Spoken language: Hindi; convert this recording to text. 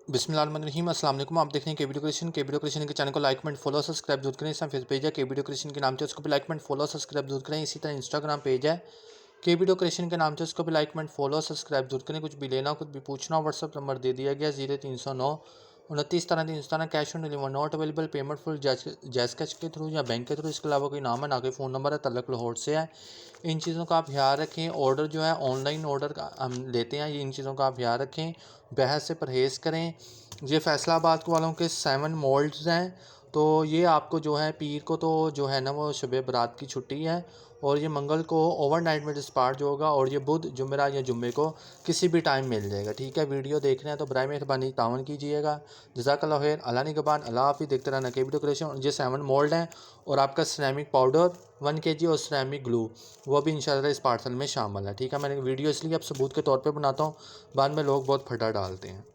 बिस्मिल्लाहिर्रहमानिर्रहीम अस्सलाम वालेकुम। आप देख रहे हैं के वीडियो क्रिएशन के चैनल को लाइक कमेंट फॉलो सब्सक्राइब जरूर करें। इस फेस पेज है के वीडियो क्रिएशन के नाम से, उसको भी लाइक कमेंट फॉलो सब्सक्राइब जरूर करें। इसी तरह इंस्टाग्राम पेज है के वीडियो क्रिएशन के नाम से, उसको भी लाइक कमेंट फॉलो सब्सक्राइब जरूर करें। कुछ भी लेना कुछ भी पूछना व्हाट्सअप नंबर दे दिया गया 0309 29 13 cash on deliver not available, payment full जैस कैश के थ्रू या बैंक के थ्रू। इसके अलावा कोई नाम है ना कोई फ़ोन नंबर है। तलक लाहौर से है। इन चीज़ों का आप ख्याल रखें। ऑर्डर जो है ऑनलाइन ऑर्डर का हम लेते हैं, ये इन चीज़ों का आप ख्याल रखें। बहस से परहेज़ करें। ये फैसलाबाद वालों के 7 मोल्ड्स हैं, तो ये आपको जो है पीर को तो जो है ना वो शब बारात की छुट्टी है, और ये मंगल को ओवरनाइट में डिस्पैच जो होगा, और ये बुध जुमेरात या जुम्मे को किसी भी टाइम मिल जाएगा। ठीक है, वीडियो देख रहे हैं तो बराए मेहरबानी तावन कीजिएगा। जज़ाकल्लाह खैर। अल्लाह निगहबान। अल्लाह हाफ़िज़। देखते रहना के वीडियो क्रिएशन। ये 7 मोल्ड हैं, और आपका सिरेमिक पाउडर 1 kg और सिरेमिक ग्लू वो भी इंशाल्लाह इस पार्सल में शामिल है। ठीक है, मैंने वीडियो इसलिए अब सबूत के तौर पे बनाता हूँ, बाद में लोग बहुत फटा डालते हैं।